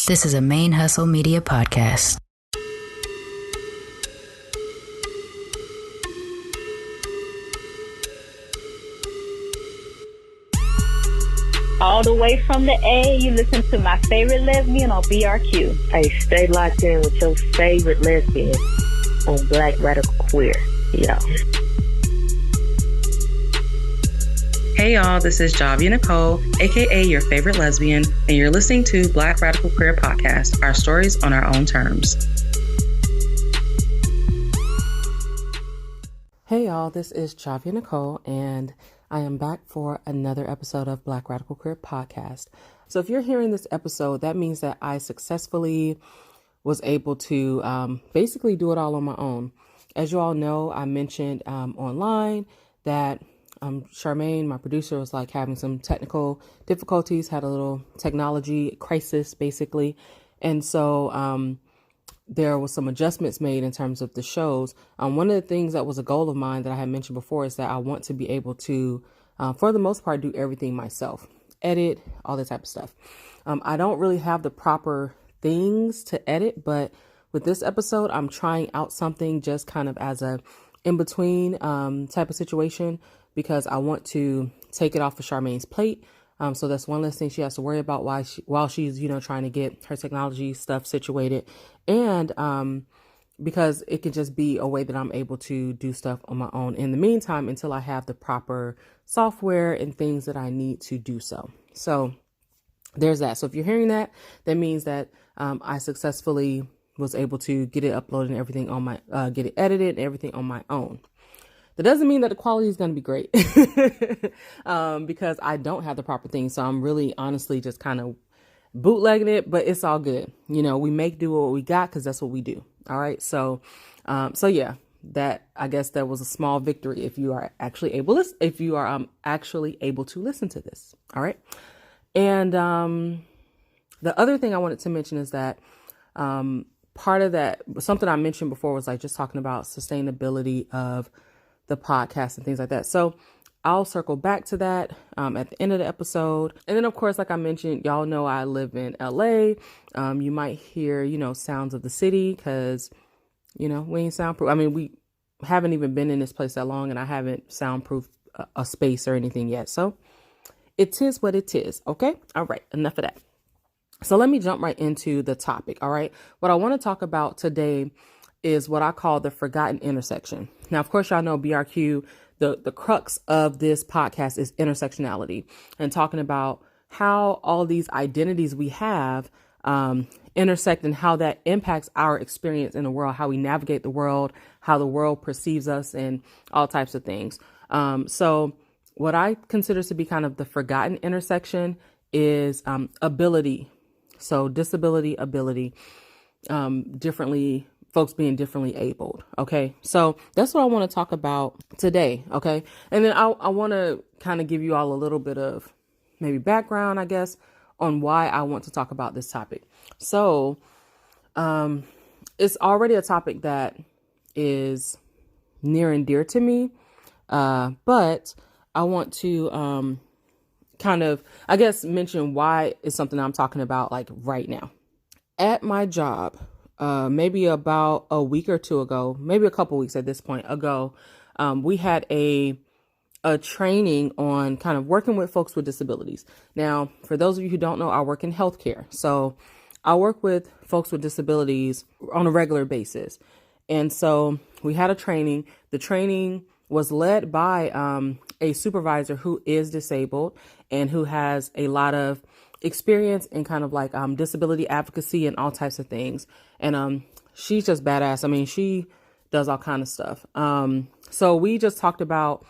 This is a ManeHustle Media podcast. All the way from the A, you listen to my favorite lesbian on BRQ. Hey, stay locked in with your favorite lesbian on Black Radical Queer. Yeah. Hey y'all, this is Javia Nicole, aka your favorite lesbian, and you're listening to Black Radical Queer Podcast, our stories on our own terms. Hey y'all, this is Javia Nicole, and I am back for another episode of Black Radical Queer Podcast. So if you're hearing this episode, that means that I successfully was able to basically do it all on my own. As you all know, I mentioned online that Charmaine, my producer, was like having some technical difficulties, had a little technology crisis basically. And so there was some adjustments made in terms of the shows. One of the things that was a goal of mine that I had mentioned before is that I want to be able to, for the most part, do everything myself, edit, all that type of stuff. I don't really have the proper things to edit, but with this episode, I'm trying out something just kind of as a in-between type of situation, because I want to take it off of Charmaine's plate. So that's one less thing she has to worry about while she's, trying to get her technology stuff situated. And because it can just be a way that I'm able to do stuff on my own in the meantime until I have the proper software and things that I need to do so. So there's that. So if you're hearing that, that means that I successfully was able to get it uploaded and everything on my, get it edited and everything on my own. That doesn't mean that the quality is going to be great because I don't have the proper things. So I'm really honestly just kind of bootlegging it, but it's all good. We make do what we got because that's what we do. All right. So yeah, that I guess that was a small victory if you are actually able to listen to this. All right. And the other thing I wanted to mention is that part of that, something I mentioned before was like just talking about sustainability of the podcast and things like that. So I'll circle back to that at the end of the episode. And then, of course, like I mentioned, y'all know I live in LA. You might hear, sounds of the city because, we ain't soundproof. I mean, we haven't even been in this place that long and I haven't soundproofed a space or anything yet. So it is what it is. Okay. All right. Enough of that. So let me jump right into the topic. All right. What I want to talk about today is what I call the forgotten intersection. Now, of course, y'all know BRQ, the crux of this podcast is intersectionality and talking about how all these identities we have intersect and how that impacts our experience in the world, how we navigate the world, how the world perceives us and all types of things. So what I consider to be kind of the forgotten intersection is ability. So disability, ability, folks being differently abled. Okay. So that's what I want to talk about today. Okay. And then I want to kind of give you all a little bit of maybe background, I guess, on why I want to talk about this topic. So, it's already a topic that is near and dear to me. But I want to, kind of, I guess, mention why it's something I'm talking about like right now. At my job, maybe about a week or two ago, maybe a couple weeks at this point ago, we had a training on kind of working with folks with disabilities. Now, for those of you who don't know, I work in healthcare. So I work with folks with disabilities on a regular basis. And so we had a training. The training was led by a supervisor who is disabled and who has a lot of experience in kind of like disability advocacy and all types of things. And she's just badass. I mean, she does all kind of stuff. So we just talked about,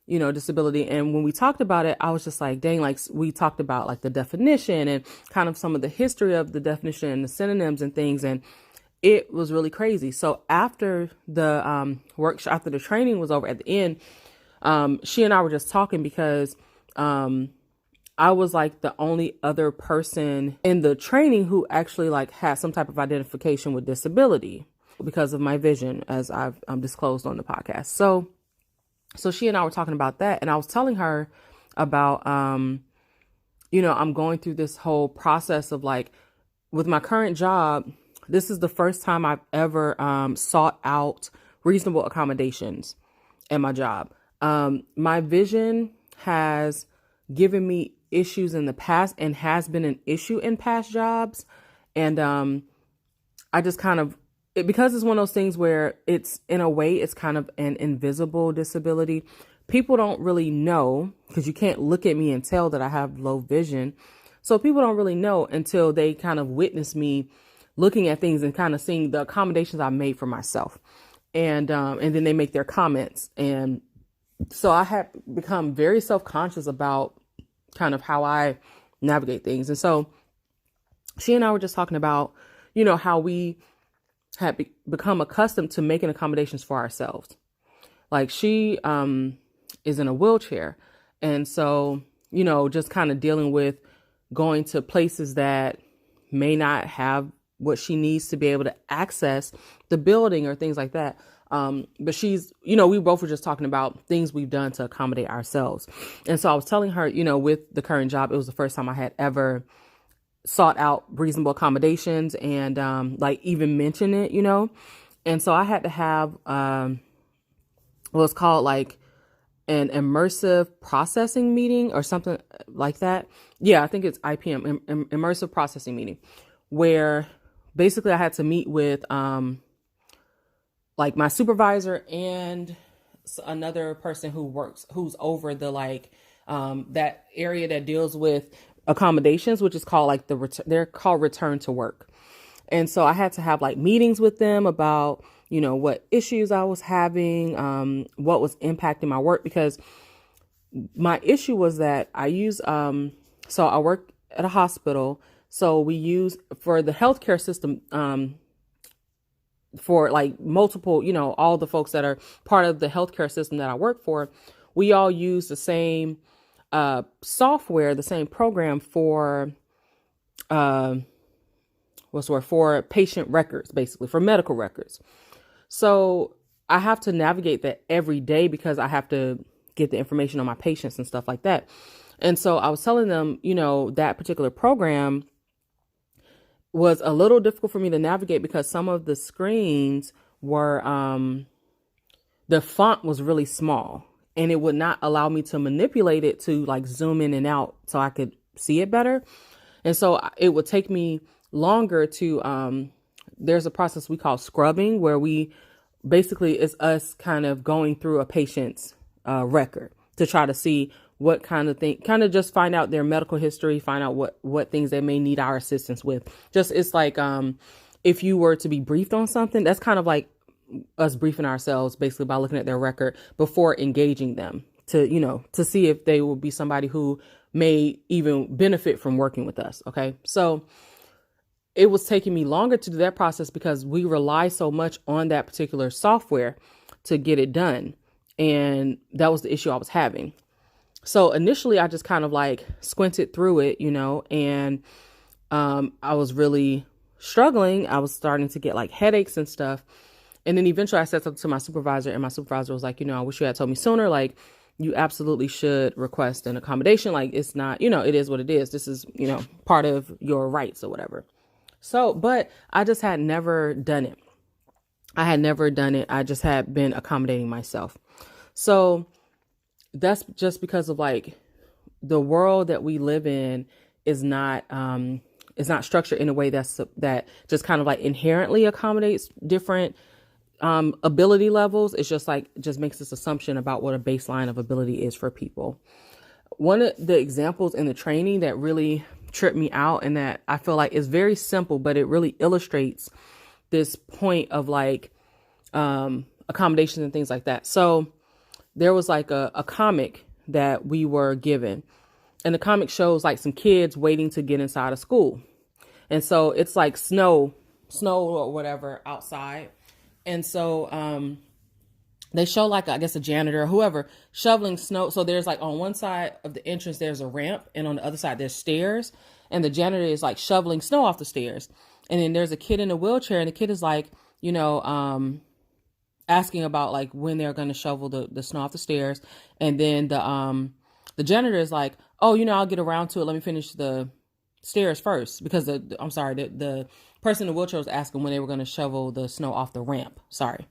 disability. And when we talked about it, I was just like, dang, like we talked about like the definition and kind of some of the history of the definition and the synonyms and things. And it was really crazy. So after the workshop, after the training was over at the end, she and I were just talking because I was like the only other person in the training who actually like had some type of identification with disability because of my vision, as I've disclosed on the podcast. So she and I were talking about that, and I was telling her about, I'm going through this whole process of like with my current job, this is the first time I've ever sought out reasonable accommodations at my job. My vision has given me issues in the past and has been an issue in past jobs. And I just kind of, because it's one of those things where it's, in a way, it's kind of an invisible disability. People don't really know, because you can't look at me and tell that I have low vision. So people don't really know until they kind of witness me looking at things and kind of seeing the accommodations I made for myself. And then they make their comments. And so I have become very self-conscious about kind of how I navigate things. And so she and I were just talking about, you know, how we had become accustomed to making accommodations for ourselves. Like she is in a wheelchair. And so, you know, just kind of dealing with going to places that may not have what she needs to be able to access the building or things like that. But she's, you know, we both were just talking about things we've done to accommodate ourselves. And so I was telling her, you know, with the current job, it was the first time I had ever sought out reasonable accommodations and like even mention it, you know. And so I had to have what's called like an immersive processing meeting or something like that. Yeah, I think it's IPM, immersive processing meeting, where basically I had to meet with like my supervisor and another person who's over the like that area that deals with accommodations, which is called like they're called return to work. And so I had to have like meetings with them about, you know, what issues I was having, what was impacting my work, because my issue was that I use, so I work at a hospital. So we use for the healthcare system, for like multiple, you know, all the folks that are part of the healthcare system that I work for, we all use the same software, the same program for for patient records, basically for medical records. So I have to navigate that every day because I have to get the information on my patients and stuff like that. And so I was telling them, you know, that particular program was a little difficult for me to navigate because some of the screens were, the font was really small and it would not allow me to manipulate it to like zoom in and out so I could see it better. And so it would take me longer to, there's a process we call scrubbing, where we basically it's us kind of going through a patient's record to try to see what kind of thing, kind of just find out their medical history, find out what things they may need our assistance with. Just, it's like, if you were to be briefed on something, that's kind of like us briefing ourselves basically by looking at their record before engaging them to, you know, to see if they will be somebody who may even benefit from working with us. Okay. So it was taking me longer to do that process because we rely so much on that particular software to get it done. And that was the issue I was having. So initially I just kind of like squinted through it, you know, and I was really struggling. I was starting to get like headaches and stuff. And then eventually I said something to my supervisor, and my supervisor was like, you know, I wish you had told me sooner. Like, you absolutely should request an accommodation. Like, it's not, you know, it is what it is. This is, you know, part of your rights or whatever. So, but I just had never done it. I just had been accommodating myself. So that's just because of like the world that we live in is not structured in a way that just kind of like inherently accommodates different ability levels. It's just like, just makes this assumption about what a baseline of ability is for people. One of the examples in the training that really tripped me out, and that I feel like is very simple, but it really illustrates this point of like accommodations and things like that. So there was like a comic that we were given, and the comic shows like some kids waiting to get inside of school. And so it's like snow or whatever outside. And so they show like, I guess, a janitor or whoever shoveling snow. So there's like on one side of the entrance, there's a ramp, and on the other side, there's stairs. And the janitor is like shoveling snow off the stairs. And then there's a kid in a wheelchair, and the kid is like, you know, asking about like when they're going to shovel the snow off the stairs. And then the janitor is like, oh, you know, I'll get around to it. Let me finish the stairs first because the person in the wheelchair was asking when they were going to shovel the snow off the ramp. Sorry.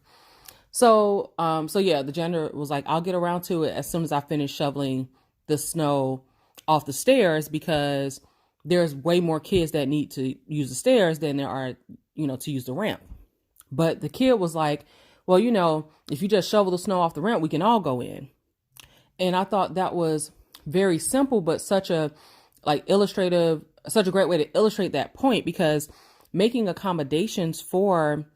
So yeah, the janitor was like, I'll get around to it as soon as I finish shoveling the snow off the stairs, because there's way more kids that need to use the stairs than there are, to use the ramp. But the kid was like, well, if you just shovel the snow off the ramp, we can all go in. And I thought that was very simple, but such a great way to illustrate that point, because making accommodations for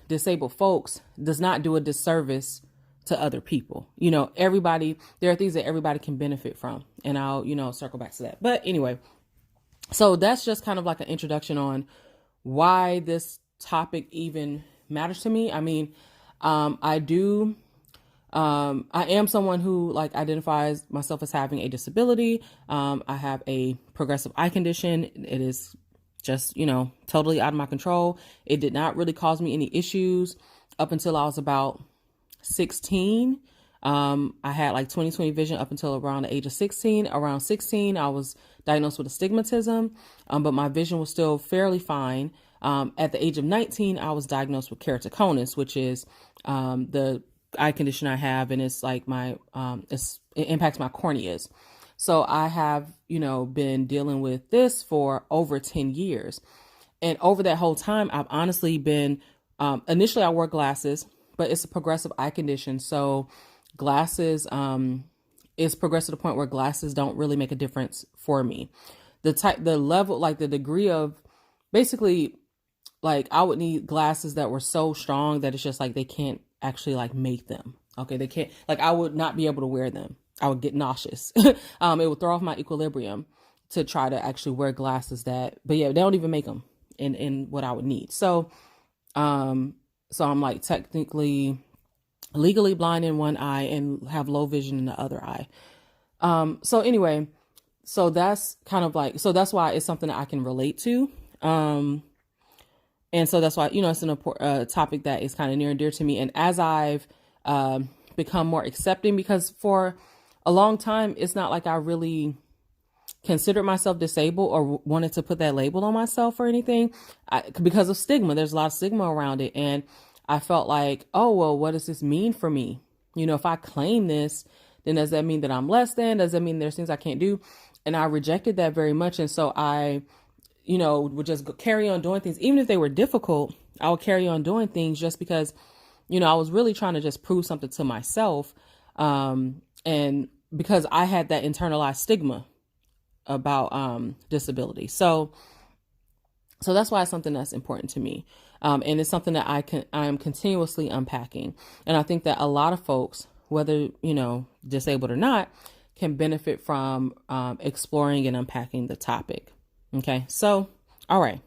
disabled folks does not do a disservice to other people. There are things that everybody can benefit from, and I'll, circle back to that. But anyway, so that's just kind of like an introduction on why this topic even matters to me. I mean, I am someone who identifies myself as having a disability. I have a progressive eye condition. It is just, totally out of my control. It did not really cause me any issues up until I was about 16. I had 20/20 vision up until around the age of 16. Around 16, I was diagnosed with astigmatism, but my vision was still fairly fine. At the age of 19, I was diagnosed with keratoconus, which is the eye condition I have, and it's like it impacts my corneas. So I have, been dealing with this for over 10 years. And over that whole time, I've honestly been, initially I wore glasses, but it's a progressive eye condition. So glasses, is progressed to the point where glasses don't really make a difference for me. The level, the degree of basically, I would need glasses that were so strong that it's just they can't actually make them. Okay. They can't, I would not be able to wear them. I would get nauseous. It would throw off my equilibrium to try to actually wear glasses but yeah, they don't even make them in what I would need. So I'm technically legally blind in one eye and have low vision in the other eye. So anyway, so that's kind of so that's why it's something that I can relate to. And so that's why, it's an important topic that is kind of near and dear to me. And as I've become more accepting, because for a long time, it's not like I really considered myself disabled or wanted to put that label on myself or anything, because of stigma. There's a lot of stigma around it. And I felt like, oh, well, what does this mean for me? If I claim this, then does that mean that I'm less than? Does that mean there's things I can't do? And I rejected that very much. And so I would just carry on doing things. Even if they were difficult, I would carry on doing things just because, I was really trying to just prove something to myself. And because I had that internalized stigma about disability. So that's why it's something that's important to me. And it's something that I am continuously unpacking. And I think that a lot of folks, whether, disabled or not, can benefit from exploring and unpacking the topic. Okay. So, all right.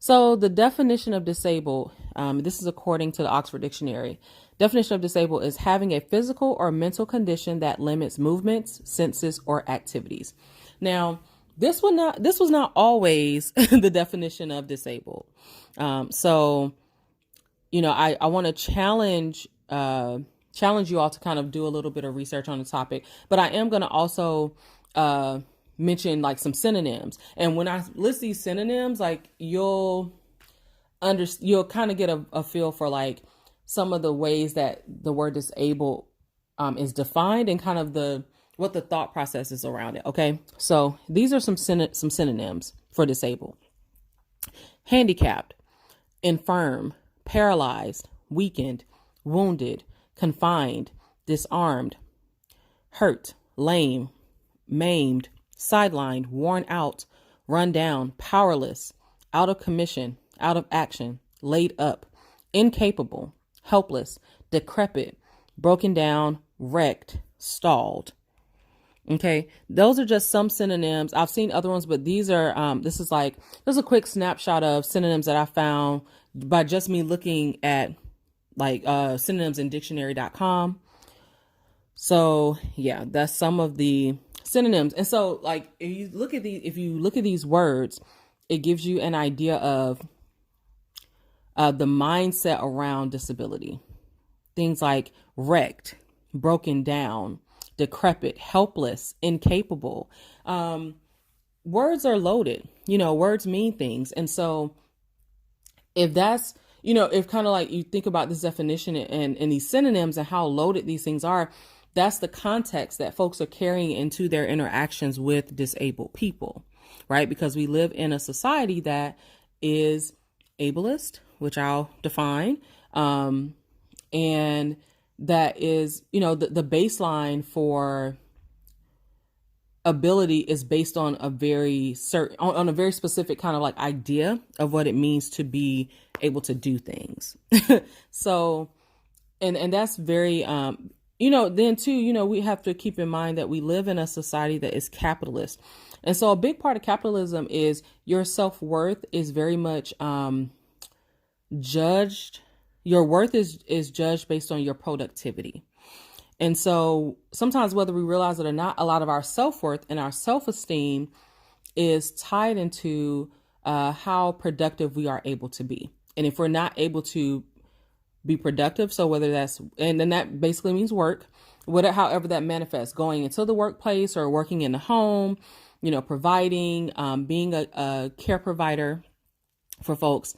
So the definition of disabled, this is according to the Oxford Dictionary. Definition of disabled is having a physical or mental condition that limits movements, senses, or activities. Now, this was not always the definition of disabled. So, I want to challenge you all to kind of do a little bit of research on the topic, but I am going to also, mention some synonyms. And when I list these synonyms, you'll kind of get a feel for some of the ways that the word disabled is defined and kind of what the thought process is around it. Okay. So these are some synonyms for disabled: handicapped, infirm, paralyzed, weakened, wounded, confined, disarmed, hurt, lame, maimed, sidelined, worn out, run down, powerless, out of commission, out of action, laid up, incapable, helpless, decrepit, broken down, wrecked, stalled. Okay, those are just some synonyms. I've seen other ones, but these are this is a quick snapshot of synonyms that I found by just me looking at synonyms in dictionary.com. So yeah, that's some of the synonyms. And so if you look at these words, it gives you an idea of the mindset around disability. Things like wrecked, broken down, decrepit, helpless, incapable. words are loaded, words mean things. And so if that's, if kind of like you think about this definition and these synonyms and how loaded these things are, that's the context that folks are carrying into their interactions with disabled people, right? Because we live in a society that is ableist, which I'll define, and that is, the baseline for ability is based on a very on a very specific kind of like idea of what it means to be able to do things. So, and that's very, then too, we have to keep in mind that we live in a society that is capitalist. And so a big part of capitalism is your self-worth is very much, judged. Your worth is judged based on your productivity. And so sometimes, whether we realize it or not, a lot of our self-worth and our self-esteem is tied into how productive we are able to be. And if we're not able to be productive, so whether that's, and then that basically means work, whatever, however that manifests, going into the workplace or working in the home, providing, being a care provider for folks.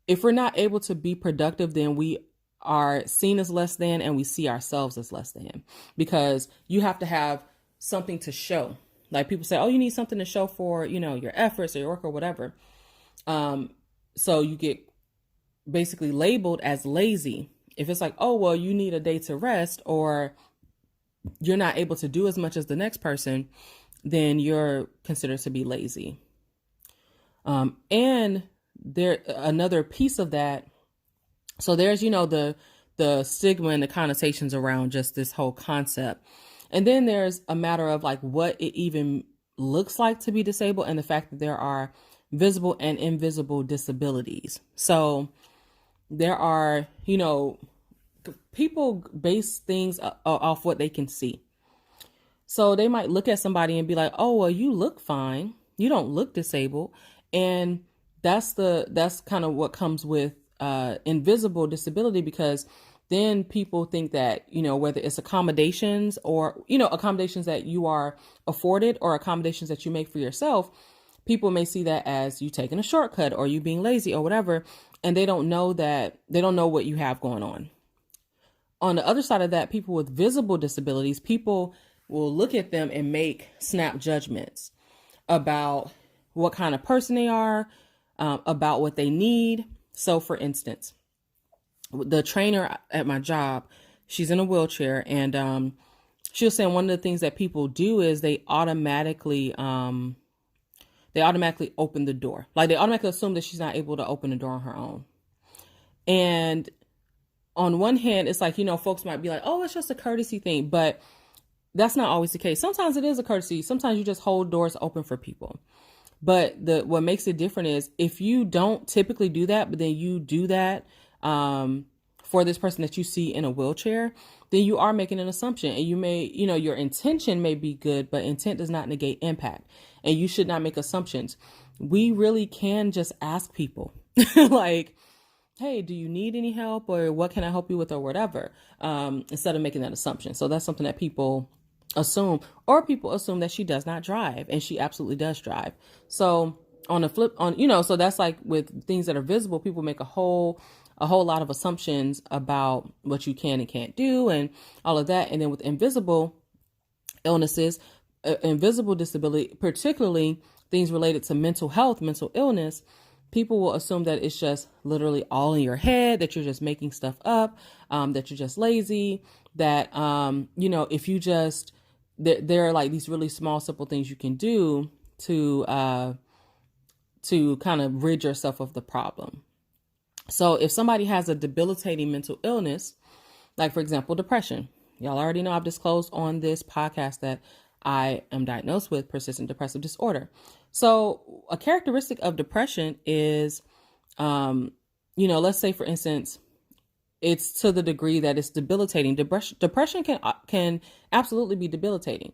If we're not able to be productive, then we are seen as less than, and we see ourselves as less than, because you have to have something to show. Like people say, oh, you need something to show for, your efforts or your work or whatever. So you get basically labeled as lazy. If it's like, oh, well, you need a day to rest, or you're not able to do as much as the next person, then you're considered to be lazy. And there, another piece of that. So there's, the stigma and the connotations around just this whole concept. And then there's a matter of like what it even looks like to be disabled, and the fact that there are visible and invisible disabilities. So there are, people base things off what they can see. So they might look at somebody and be like, oh, well, you look fine. You don't look disabled. And that's kind of what comes with invisible disability, because then people think that, whether it's accommodations or, accommodations that you are afforded or accommodations that you make for yourself, people may see that as you taking a shortcut or you being lazy or whatever. And they don't know what you have going on. On the other side of that, people with visible disabilities, people will look at them and make snap judgments about what kind of person they are, about what they need. So for instance, the trainer at my job, she's in a wheelchair, and she was saying one of the things that people do is they automatically open the door. Like they automatically assume that she's not able to open the door on her own. And on one hand, it's like, folks might be like, oh, it's just a courtesy thing, but that's not always the case. Sometimes it is a courtesy. Sometimes you just hold doors open for people. But what makes it different is if you don't typically do that, but then you do that for this person that you see in a wheelchair, then you are making an assumption, and you may, your intention may be good, but intent does not negate impact, and you should not make assumptions. We really can just ask people like, hey, do you need any help, or what can I help you with, or whatever, instead of making that assumption. So that's something that people assume, or people assume that she does not drive, and she absolutely does drive. So on the flip, so that's like with things that are visible, people make a whole lot of assumptions about what you can and can't do and all of that. And then with invisible illnesses, invisible disability, particularly things related to mental health, mental illness, people will assume that it's just literally all in your head, that you're just making stuff up, that you're just lazy, that, if you just, there are like these really small, simple things you can do to kind of rid yourself of the problem. So if somebody has a debilitating mental illness, like for example, depression, y'all already know I've disclosed on this podcast that I am diagnosed with persistent depressive disorder. So a characteristic of depression is, let's say for instance, it's to the degree that it's debilitating. Depression can absolutely be debilitating,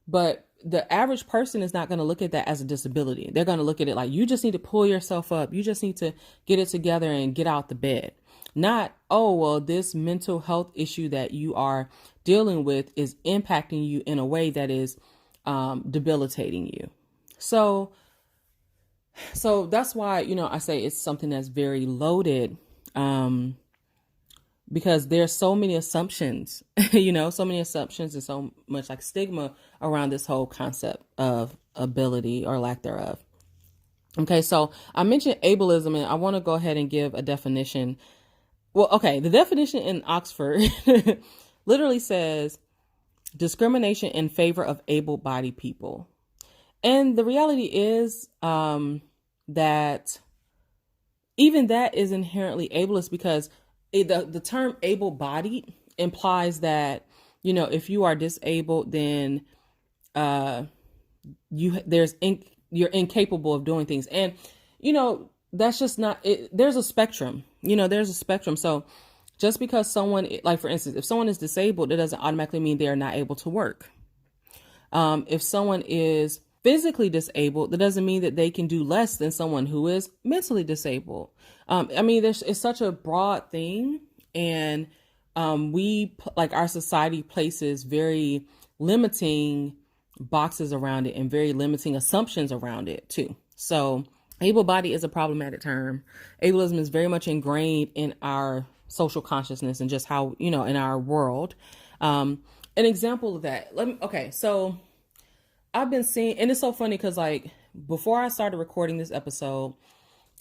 but the average person is not going to look at that as a disability. They're going to look at it like, you just need to pull yourself up. You just need to get it together and get out the bed. Not, oh, well, this mental health issue that you are dealing with is impacting you in a way that is debilitating you. So that's why, I say it's something that's very loaded, because there's so many assumptions, so many assumptions and so much like stigma around this whole concept of ability or lack thereof. Okay, so I mentioned ableism, and I want to go ahead and give a definition. Well, okay, the definition in Oxford literally says discrimination in favor of able-bodied people. And the reality is that even that is inherently ableist, because the term able-bodied implies that, if you are disabled, then you're incapable of doing things. And, that's just not it. There's a spectrum, there's a spectrum. So just because someone, like for instance, if someone is disabled, it doesn't automatically mean they are not able to work. If someone is physically disabled, that doesn't mean that they can do less than someone who is mentally disabled. It's such a broad thing. And our society places very limiting boxes around it and very limiting assumptions around it too. So able-bodied is a problematic term. Ableism is very much ingrained in our social consciousness and just how, in our world. An example of that, so I've been seeing, and it's so funny because before I started recording this episode,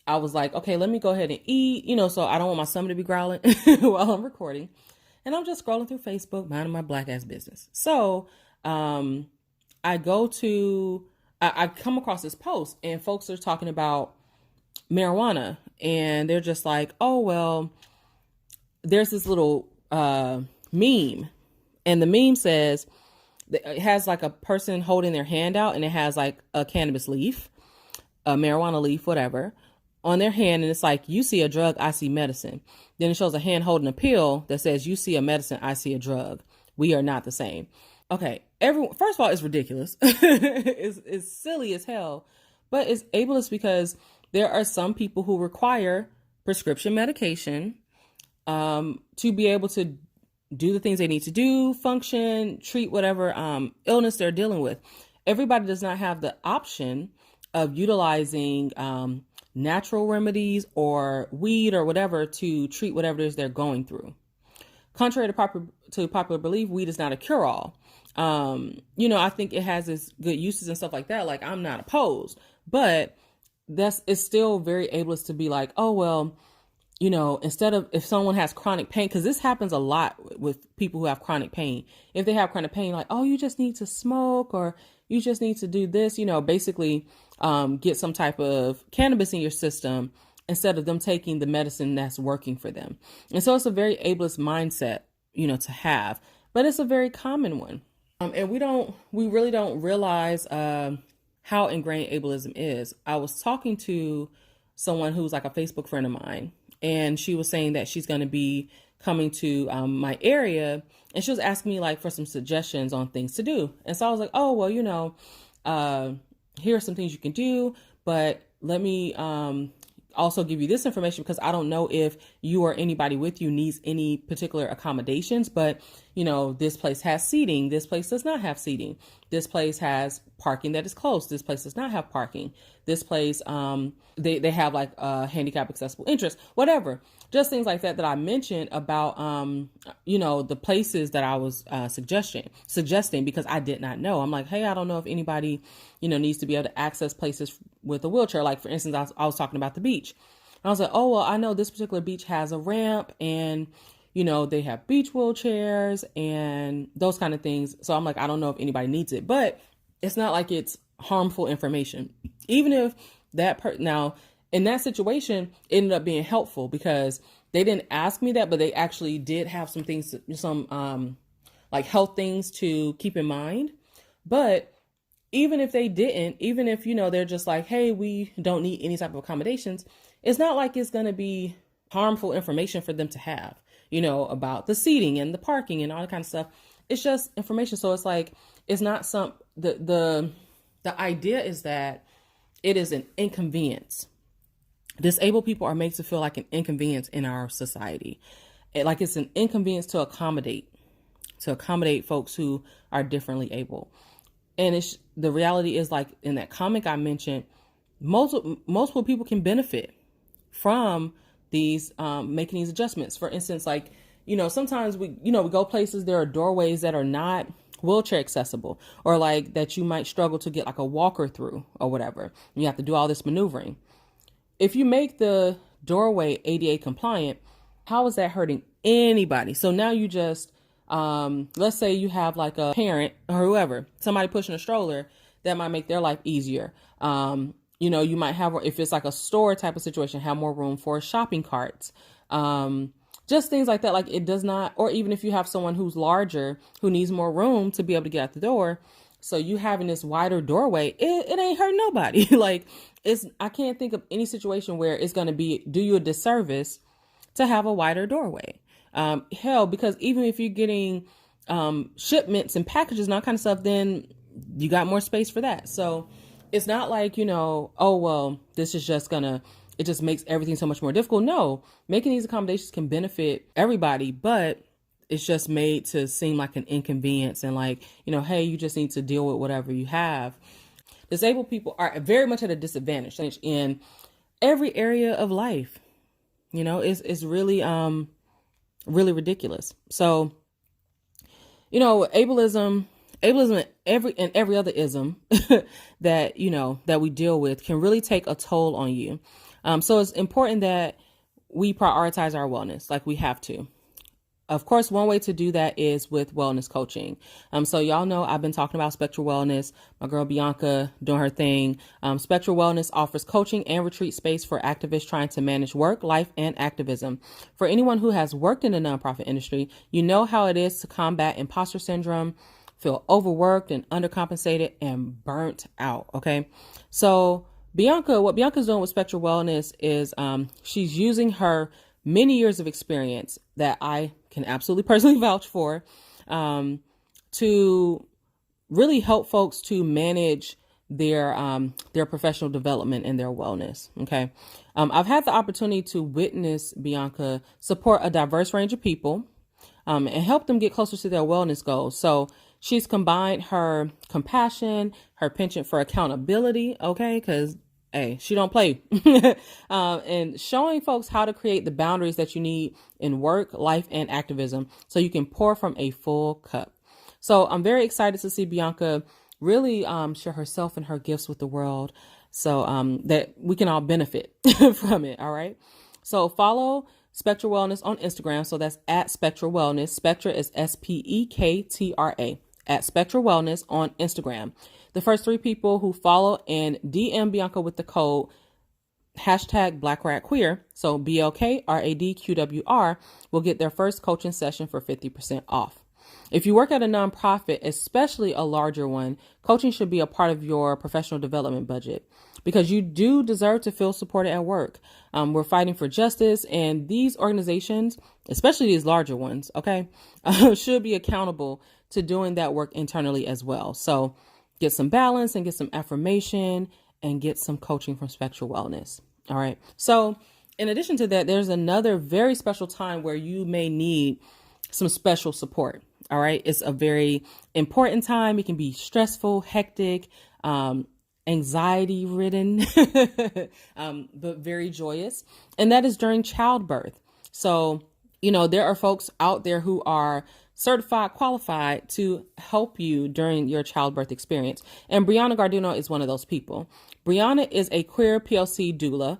I was like, okay, let me go ahead and eat, so I don't want my stomach to be growling while I'm recording. And I'm just scrolling through Facebook, minding my black ass business. So, I come across this post and folks are talking about marijuana, and they're just like, oh, well, there's this little meme, and the meme says, it has like a person holding their hand out, and it has like a cannabis leaf, a marijuana leaf, whatever, on their hand. And it's like, you see a drug, I see medicine. Then it shows a hand holding a pill that says, you see a medicine, I see a drug. We are not the same. Okay, first of all, it's ridiculous. It's silly as hell, but it's ableist because there are some people who require prescription medication to be able to do the things they need to do, function, treat whatever illness they're dealing with. Everybody does not have the option of utilizing natural remedies or weed or whatever to treat whatever it is they're going through. Contrary to popular belief, weed is not a cure-all. I think it has its good uses and stuff like that. Like, I'm not opposed, but it's still very ableist to be like, oh, well, instead of, if someone has chronic pain, because this happens a lot with people who have chronic pain. If they have chronic pain, like, oh, you just need to smoke, or you just need to do this, basically get some type of cannabis in your system instead of them taking the medicine that's working for them. And so it's a very ableist mindset, to have, but it's a very common one. And we really don't realize how ingrained ableism is. I was talking to someone who's like a Facebook friend of mine, and she was saying that she's going to be coming to my area, and she was asking me for some suggestions on things to do. And so I was like, oh, well, here are some things you can do, but let me also give you this information, because I don't know if you or anybody with you needs any particular accommodations, but this place has seating. This place does not have seating. This place has parking that is closed. This place does not have parking. This place, they have handicap accessible entrance, whatever, just things like that I mentioned about, the places that I was suggesting, because I did not know. I'm like, hey, I don't know if anybody, needs to be able to access places with a wheelchair. Like, for instance, I was talking about the beach. I was like, oh, well, I know this particular beach has a ramp, and they have beach wheelchairs and those kind of things. So I'm like, I don't know if anybody needs it, but it's not like it's harmful information. Even if now in that situation, it ended up being helpful, because they didn't ask me that, but they actually did have some things, health things to keep in mind. But even if they didn't, even if, they're just like, hey, we don't need any type of accommodations, it's not like it's going to be harmful information for them to have, about the seating and the parking and all that kind of stuff. It's just information. So it's like, it's not the idea is that it is an inconvenience. Disabled people are made to feel like an inconvenience in our society. It's an inconvenience to accommodate folks who are differently able. And the reality is, like in that comic I mentioned, multiple people can benefit from these, making these adjustments. For instance, like, sometimes we go places, there are doorways that are not wheelchair accessible, or like that you might struggle to get like a walker through or whatever. You have to do all this maneuvering. If you make the doorway ADA compliant, how is that hurting anybody? So now you just, let's say you have like a parent or whoever, somebody pushing a stroller, that might make their life easier. You might have, if it's like a store type of situation, have more room for shopping carts. Just things like that. Like it does not, or even if you have someone who's larger, who needs more room to be able to get out the door. So you having this wider doorway, it ain't hurting nobody. Like I can't think of any situation where it's going to do you a disservice to have a wider doorway. Hell, because even if you're getting, shipments and packages and all kind of stuff, then you got more space for that. So it's not like, oh, well, this is just it just makes everything so much more difficult. No, making these accommodations can benefit everybody, but it's just made to seem like an inconvenience and like, hey, you just need to deal with whatever you have. Disabled people are very much at a disadvantage in every area of life. It's really, really ridiculous. So, ableism, every other ism that, that we deal with can really take a toll on you. So it's important that we prioritize our wellness like we have to. Of course, one way to do that is with wellness coaching. So y'all know I've been talking about Spectral Wellness, my girl Bianca doing her thing. Spectral Wellness offers coaching and retreat space for activists trying to manage work, life, and activism. For anyone who has worked in the nonprofit industry, you know how it is to combat imposter syndrome, feel overworked and undercompensated and burnt out. Okay. So what Bianca's doing with Spectral Wellness is she's using her many years of experience that I can absolutely personally vouch for to really help folks to manage their professional development and their wellness. Okay. I've had the opportunity to witness Bianca support a diverse range of people and help them get closer to their wellness goals. So she's combined her compassion, her penchant for accountability, okay, because, hey, she don't play, and showing folks how to create the boundaries that you need in work, life, and activism so you can pour from a full cup. So I'm very excited to see Bianca really share herself and her gifts with the world so that we can all benefit from it, all right? So follow Spectral Wellness on Instagram. So that's at Spectral Wellness. Spectra is SPEKTRA. At Spectral Wellness on Instagram. The first 3 people who follow and DM Bianca with the code hashtag Black Rad Queer, so BLK RAD QWR, will get their first coaching session for 50% off. If you work at a nonprofit, especially a larger one, coaching should be a part of your professional development budget because you do deserve to feel supported at work. We're fighting for justice, and these organizations, especially these larger ones, okay, should be accountable to doing that work internally as well. So get some balance and get some affirmation and get some coaching from Spectral Wellness. All right. So in addition to that, there's another very special time where you may need some special support. All right. It's a very important time. It can be stressful, hectic, anxiety ridden, but very joyous. And that is during childbirth. So, there are folks out there who are certified, qualified to help you during your childbirth experience. And Brianna Garduno is one of those people. Brianna is a queer POC doula.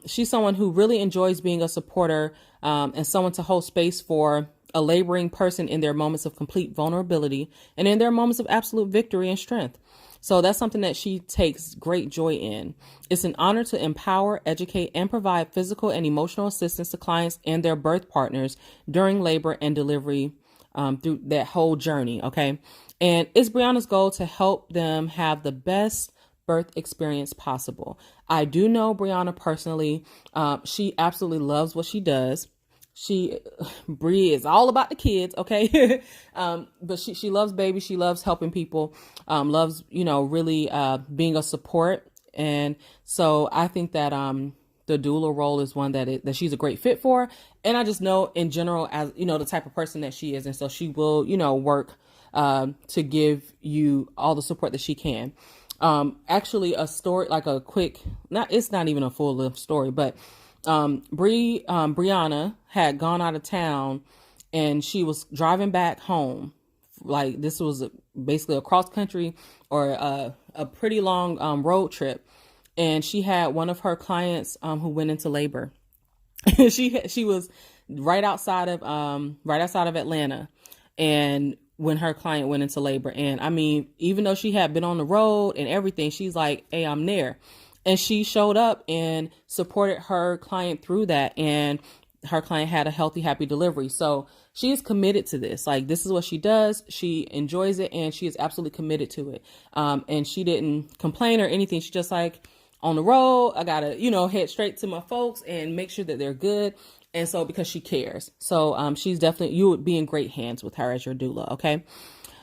She's someone who really enjoys being a supporter and someone to hold space for a laboring person in their moments of complete vulnerability and in their moments of absolute victory and strength. So that's something that she takes great joy in. It's an honor to empower, educate, and provide physical and emotional assistance to clients and their birth partners during labor and delivery through that whole journey. Okay. And it's Brianna's goal to help them have the best birth experience possible. I do know Brianna personally. She absolutely loves what she does. Bree is all about the kids. Okay. But she loves babies. She loves helping people, loves, really, being a support. And so I think that, the doula role is one that she's a great fit for. And I just know in general, as the type of person that she is. And so she will, work, to give you all the support that she can. Actually, a story, like a quick, it's not even a full length story, but Brianna had gone out of town and she was driving back home. Like this was basically a cross country or a pretty long road trip. And she had one of her clients who went into labor. She was right outside of Atlanta, and when her client went into labor. And I mean, even though she had been on the road and everything, she's like, hey, I'm there. And she showed up and supported her client through that. And her client had a healthy, happy delivery. So she is committed to this. Like, this is what she does. She enjoys it and she is absolutely committed to it. And she didn't complain or anything. She just like, on the road, I gotta, head straight to my folks and make sure that they're good. And so because she cares. So she's definitely, you would be in great hands with her as your doula. Okay.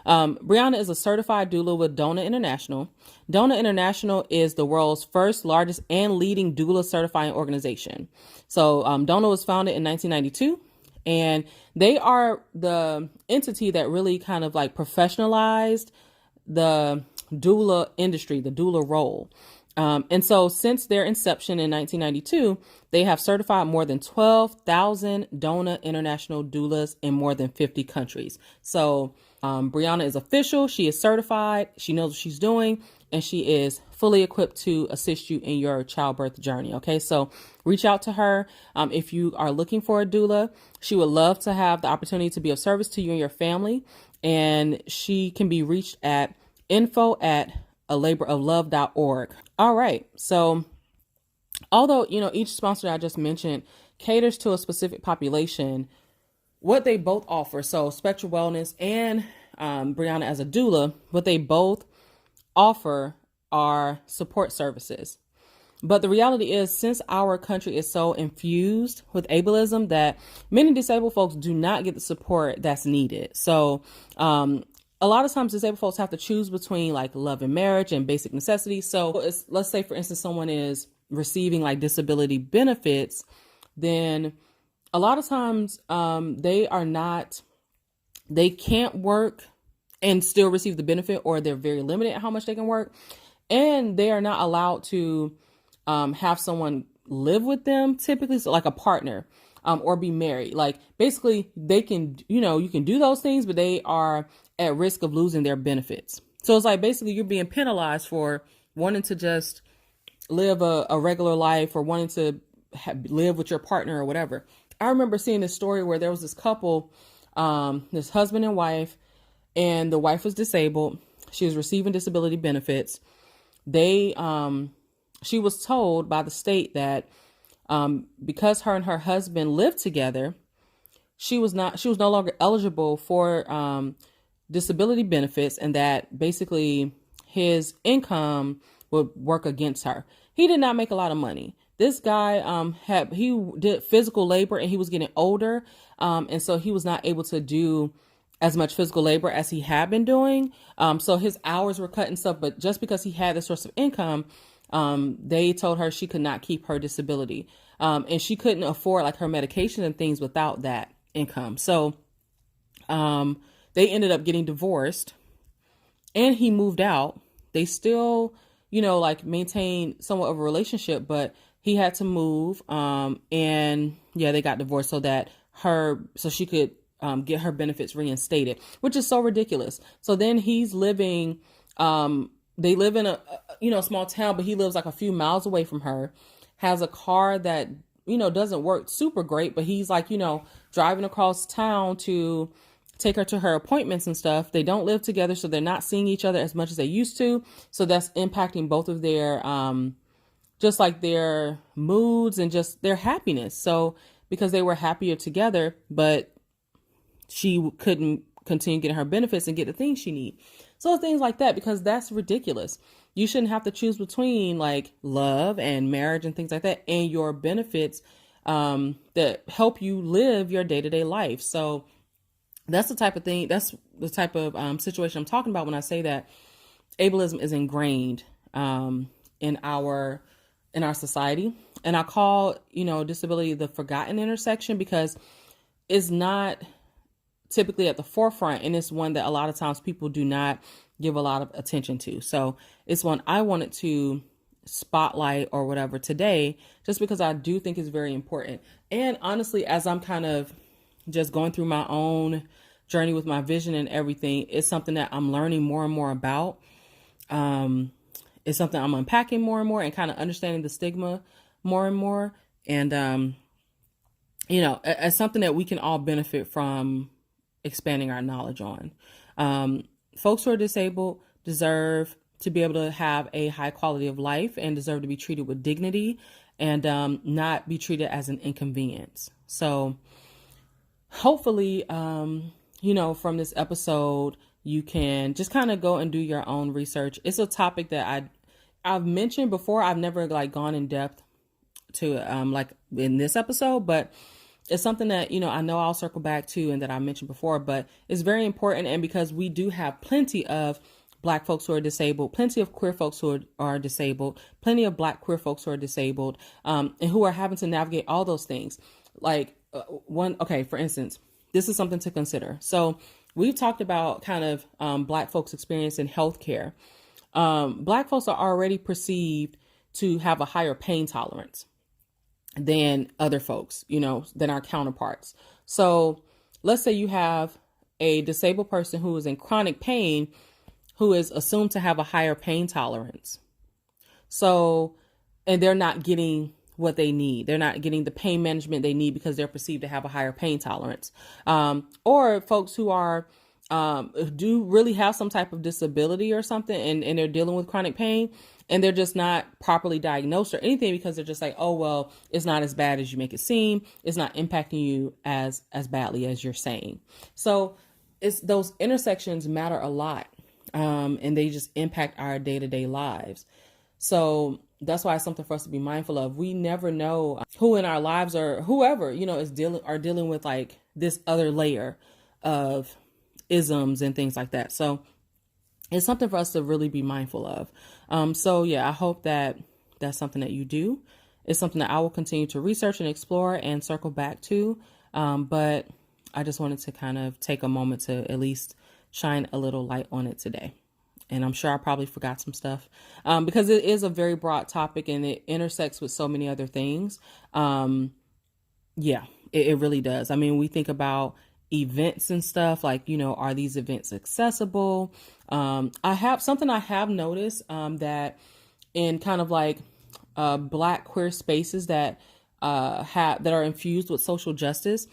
Brianna is a certified doula with Dona International. Dona International is the world's first, largest, and leading doula certifying organization. So Dona was founded in 1992, and they are the entity that really kind of like professionalized the doula industry, the doula role. And so since their inception in 1992, they have certified more than 12,000 Dona International doulas in more than 50 countries. So Brianna is official. She is certified. She knows what she's doing, and she is fully equipped to assist you in your childbirth journey. Okay, so reach out to her. If you are looking for a doula, she would love to have the opportunity to be of service to you and your family. And she can be reached at info@alaboroflove.org. All right. So although, each sponsor I just mentioned caters to a specific population, what they both offer, so Spectra Wellness and Brianna as a doula, what they both offer are support services. But the reality is, since our country is so infused with ableism, that many disabled folks do not get the support that's needed. So a lot of times disabled folks have to choose between like love and marriage and basic necessities. So let's say, for instance, someone is receiving like disability benefits, then a lot of times they can't work and still receive the benefit, or they're very limited at how much they can work. And they are not allowed to have someone live with them, typically, so like a partner, or be married. Like basically they can, you can do those things, but they are at risk of losing their benefits. So it's like basically you're being penalized for wanting to just live a regular life or wanting to live with your partner or whatever. I remember seeing this story where there was this couple, this husband and wife, and the wife was disabled. She was receiving disability benefits. She was told by the state that because her and her husband lived together, she was no longer eligible for disability benefits, and that basically his income would work against her. He did not make a lot of money. This guy he did physical labor, and he was getting older, and so he was not able to do as much physical labor as he had been doing. So his hours were cut and stuff. But just because he had this source of income, they told her she could not keep her disability, and she couldn't afford like her medication and things without that income. So they ended up getting divorced, and he moved out. They still, like maintain somewhat of a relationship, but he had to move. And yeah, they got divorced so she could get her benefits reinstated, which is so ridiculous. So then he's living, they live in a small town, but he lives like a few miles away from her, has a car that, doesn't work super great, but he's like, driving across town to take her to her appointments and stuff. They don't live together, so they're not seeing each other as much as they used to. So that's impacting both of their, just like their moods and just their happiness. So because they were happier together, but she couldn't continue getting her benefits and get the things she needs. So things like that, because that's ridiculous. You shouldn't have to choose between like love and marriage and things like that and your benefits that help you live your day-to-day life. So that's the type of thing, that's the type of situation I'm talking about when I say that ableism is ingrained in our society. And I call, disability the forgotten intersection, because it's not typically at the forefront, and it's one that a lot of times people do not give a lot of attention to. So it's one I wanted to spotlight or whatever today, just because I do think it's very important. And honestly, as I'm kind of just going through my own journey with my vision and everything, it's something that I'm learning more and more about. It's something I'm unpacking more and more and kind of understanding the stigma more and more. And, it's something that we can all benefit from expanding our knowledge on. Folks who are disabled deserve to be able to have a high quality of life and deserve to be treated with dignity and not be treated as an inconvenience. So hopefully, from this episode, you can just kind of go and do your own research. It's a topic that I've mentioned before. I've never gone in depth to in this episode, but it's something that, I know I'll circle back to and that I mentioned before, but it's very important. And because we do have plenty of Black folks who are disabled, plenty of queer folks who are disabled, plenty of Black queer folks who are disabled, and who are having to navigate all those things. For instance, this is something to consider. So we've talked about kind of Black folks' experience in healthcare. Black folks are already perceived to have a higher pain tolerance than other folks, than our counterparts. So let's say you have a disabled person who is in chronic pain, who is assumed to have a higher pain tolerance. So, and they're not getting what they need. They're not getting the pain management they need because they're perceived to have a higher pain tolerance. Or folks who are, do really have some type of disability or something, and they're dealing with chronic pain, and they're just not properly diagnosed or anything because they're just like, oh, well, it's not as bad as you make it seem. It's not impacting you as badly as you're saying. So those intersections matter a lot. And they just impact our day-to-day lives. So that's why it's something for us to be mindful of. We never know who in our lives or whoever, is dealing with like this other layer of isms and things like that. So it's something for us to really be mindful of. I hope that that's something that you do. It's something that I will continue to research and explore and circle back to. But I just wanted to kind of take a moment to at least shine a little light on it today. And I'm sure I probably forgot some stuff because it is a very broad topic and it intersects with so many other things. It really does. I mean, we think about events and stuff like, are these events accessible? I have noticed that in kind of like Black queer spaces that are infused with social justice,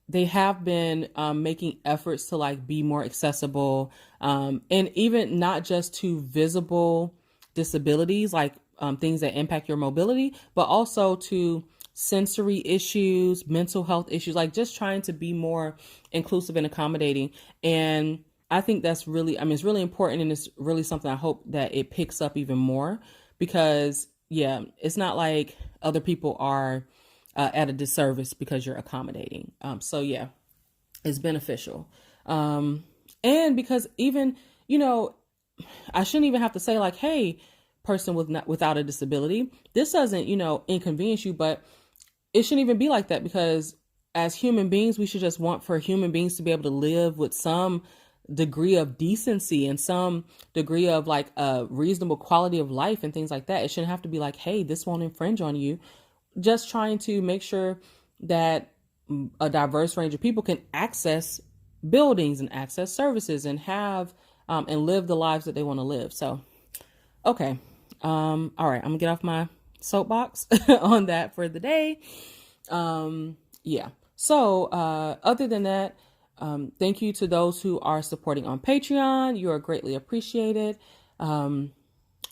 they have been making efforts to like be more accessible, and even not just to visible disabilities, like things that impact your mobility, but also to sensory issues, mental health issues, like just trying to be more inclusive and accommodating. And I think that's really, it's really important. And it's really something I hope that it picks up even more because it's not like other people are at a disservice because you're accommodating. It's beneficial. And because even, I shouldn't even have to say like, hey, person without a disability, this doesn't, inconvenience you, but it shouldn't even be like that because as human beings, we should just want for human beings to be able to live with some degree of decency and some degree of like a reasonable quality of life and things like that. It shouldn't have to be like, hey, this won't infringe on you. Just trying to make sure that a diverse range of people can access buildings and access services and have and live the lives that they want to live. So, okay. All right. I'm gonna get off my soapbox on that for the day. So, other than that, thank you to those who are supporting on Patreon. You are greatly appreciated. I'm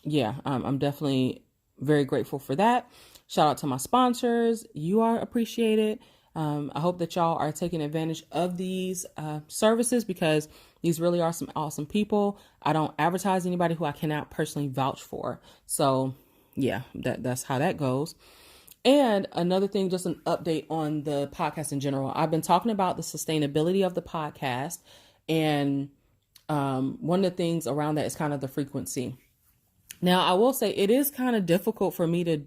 definitely very grateful for that. Shout out to my sponsors. You are appreciated. I hope that y'all are taking advantage of these services because these really are some awesome people. I don't advertise anybody who I cannot personally vouch for. So that's how that goes. And another thing, just an update on the podcast in general. I've been talking about the sustainability of the podcast. And one of the things around that is kind of the frequency. Now, I will say it is kind of difficult for me to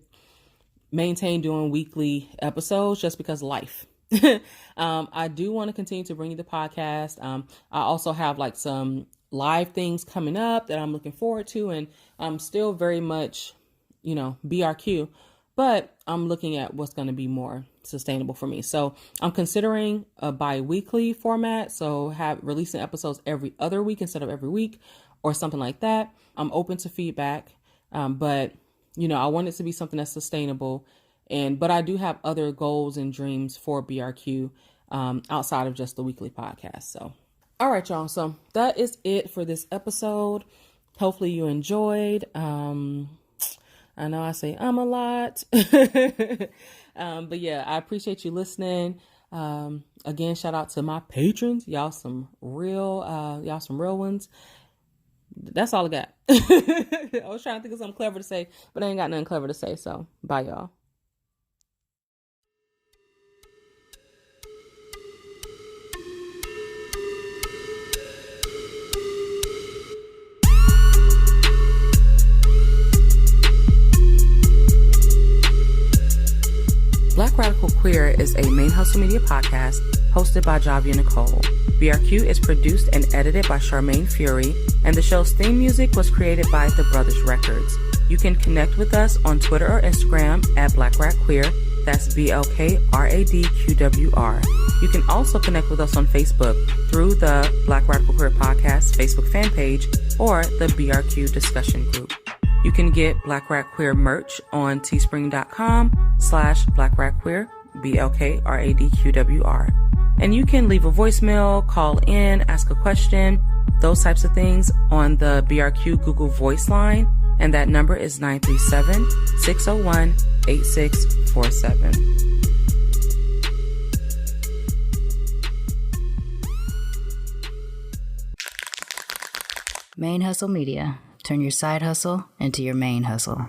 maintain doing weekly episodes just because life. I do want to continue to bring you the podcast. I also have like some live things coming up that I'm looking forward to, and I'm still very much, BRQ, but I'm looking at what's going to be more sustainable for me. So I'm considering a bi-weekly format. So releasing episodes every other week instead of every week or something like that. I'm open to feedback. But I want it to be something that's sustainable. But I do have other goals and dreams for BRQ outside of just the weekly podcast. So, all right, y'all. So that is it for this episode. Hopefully you enjoyed. I know I say a lot, but yeah, I appreciate you listening. Again, shout out to my patrons. Y'all some real ones. That's all I got. I was trying to think of something clever to say, but I ain't got nothing clever to say. So bye, y'all. Black Radical Queer is a ManeHustle Media podcast hosted by Javia Nicole. BRQ is produced and edited by Charmaine Fury, and the show's theme music was created by The Brothers Records. You can connect with us on Twitter or Instagram at Black Rad Queer. That's BLK RAD QWR. You can also connect with us on Facebook through the Black Radical Queer Podcast Facebook fan page or the BRQ discussion group. You can get Black Rad Queer merch on teespring.com/Black Rad Queer, BLK RAD QWR. And you can leave a voicemail, call in, ask a question, those types of things on the BRQ Google Voice line. And that number is 937-601-8647. ManeHustle Media. Turn your side hustle into your main hustle.